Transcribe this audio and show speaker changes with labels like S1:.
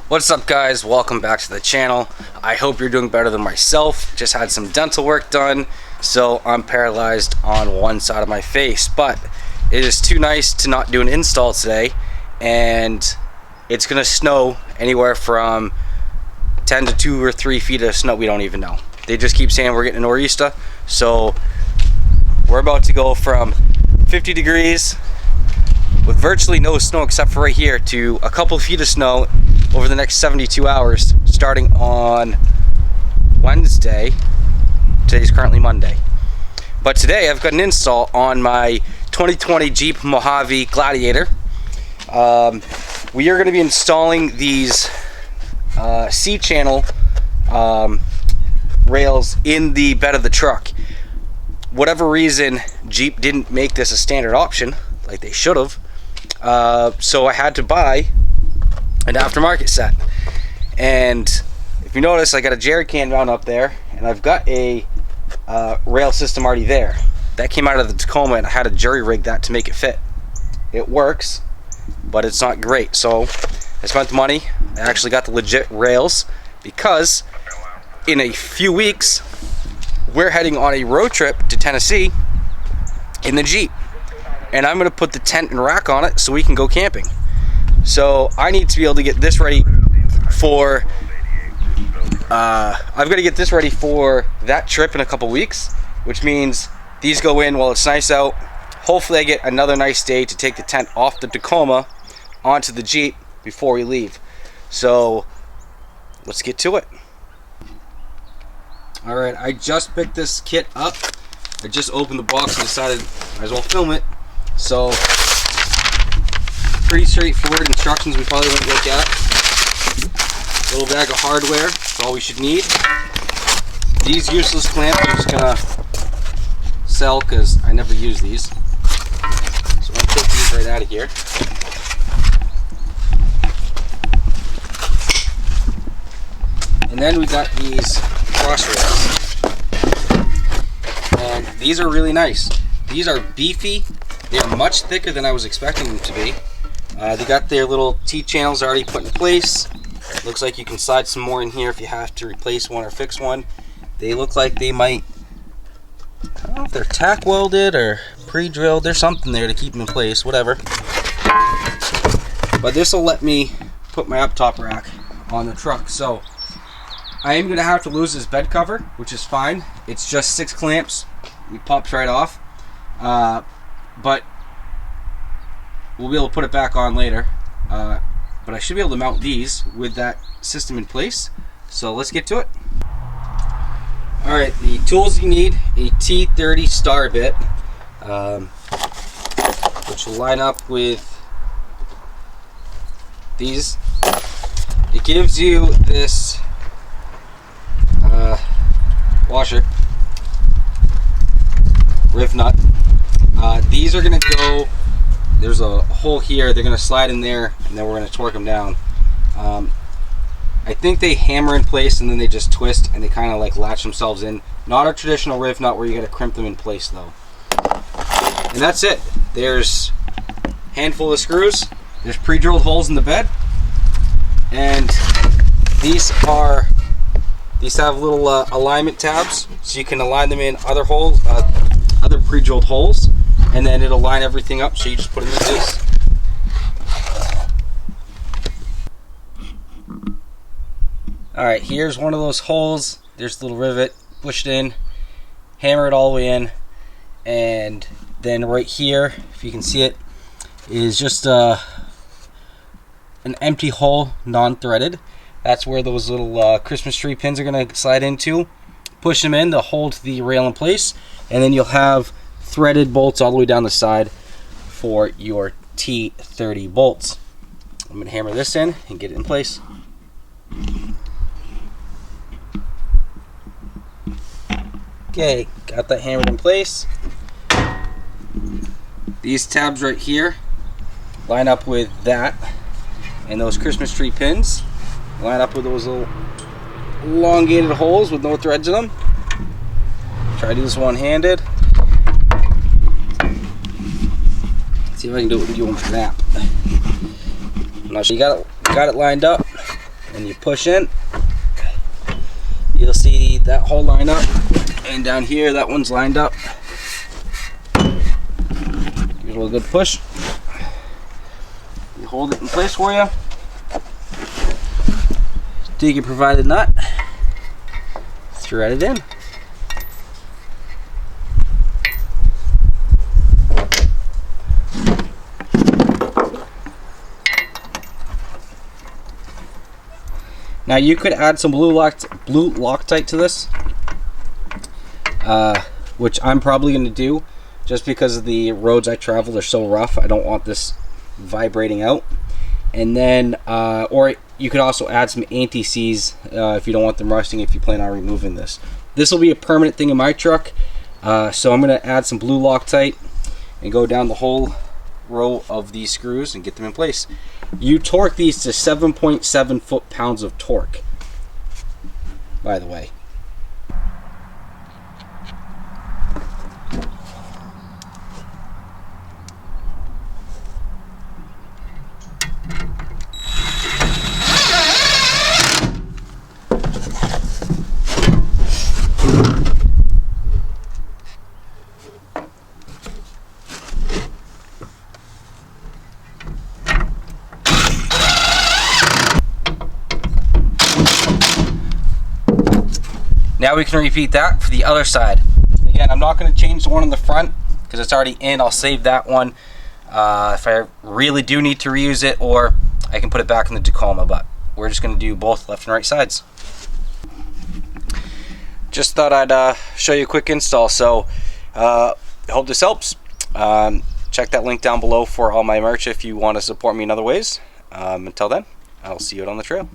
S1: What's up, guys? Welcome back to the channel. I hope you're doing better than myself. Just had some dental work done, so I'm paralyzed on one side of my face, but it is too nice to not do an install today, and it's gonna snow anywhere from 10 to 2 or 3 feet of snow. We don't even know. They just keep saying we're getting a nor'easter, so we're about to go from 50 degrees with virtually no snow except for right here to a couple feet of snow over the next 72 hours starting on Wednesday. Today's currently Monday. But today I've got an install on my 2020 Jeep Mojave Gladiator. We are going to be installing these C-channel rails in the bed of the truck. Whatever reason, Jeep didn't make this a standard option like they should have. So I had to buy an aftermarket set, and if you notice, I got a jerry can mount up there, and I've got a rail system already there. That came out of the Tacoma, and I had to jury rig that to make it fit. It works, but it's not great, so I spent the money. I actually got the legit rails because in a few weeks we're heading on a road trip to Tennessee in the Jeep, and I'm going to put the tent and rack on it so we can go camping. So I need to be able to get this ready for I've got to get this ready for that trip in a couple weeks, which means these go in while it's nice out. Hopefully I get another nice day to take the tent off the Tacoma onto the Jeep before we leave. So let's get to it. Alright, I just picked this kit up. I just opened the box and decided I might as well film it. So pretty straightforward instructions we probably won't look at. Little bag of hardware, that's all we should need. These useless clamps I'm just gonna sell because I never use these. So I'm gonna take these right out of here. And then we got these cross rails. And these are really nice. These are beefy. They are much thicker than I was expecting them to be. They got their little T-channels already put in place. Looks like you can slide some more in here if you have to replace one or fix one. They look like they might, I don't know if they're tack welded or pre-drilled. There's something there to keep them in place, whatever. But this will let me put my up-top rack on the truck. So I am going to have to lose this bed cover, which is fine. It's just 6 clamps. It pops right off. But we'll be able to put it back on later. But I should be able to mount these with that system in place. So let's get to it. Alright, the tools you need: a T30 star bit, which will line up with these. It gives you this washer, riv nut. These are going to go, there's a hole here, they're going to slide in there, and then we're going to torque them down. I think they hammer in place and then they just twist and they kind of like latch themselves in. Not a traditional riv nut where you got to crimp them in place though. And that's it. There's a handful of screws. There's pre-drilled holes in the bed, and these have little alignment tabs, so you can align them in other holes, other pre-drilled holes, and then it'll line everything up, so you just put them in place. Alright, here's one of those holes. There's the little rivet, push it in, hammer it all the way in, and then right here, if you can see it, is just an empty hole, non-threaded. That's where those little Christmas tree pins are going to slide into. Push them in, they'll hold the rail in place, and then you'll have threaded bolts all the way down the side for your T30 bolts. I'm going to hammer this in and get it in place. Okay, got that hammered in place. These tabs right here line up with that, and those Christmas tree pins line up with those little elongated holes with no threads in them. Try to do this one-handed. See if I can do it with you on snap. I'm not sure. You got it lined up, and you push in, you'll see that hole line up, and down here that one's lined up. Give it a little good push. You hold it in place for you. Take your provided nut, thread it in. Now you could add some blue Loctite to this, which I'm probably going to do, just because of the roads I travel are so rough. I don't want this vibrating out. And then, or you could also add some anti-seize if you don't want them rusting, if you plan on removing this. This will be a permanent thing in my truck, so I'm going to add some blue Loctite and go down the whole row of these screws and get them in place. You torque these to 7.7 foot-pounds of torque, by the way. Now we can repeat that for the other side. Again, I'm not going to change the one on the front because it's already in. I'll save that one if I really do need to reuse it, or I can put it back in the Tacoma, but we're just going to do both left and right sides. Just thought I'd show you a quick install, so hope this helps. Check that link down below for all my merch if you want to support me in other ways. Until then, I'll see you out on the trail.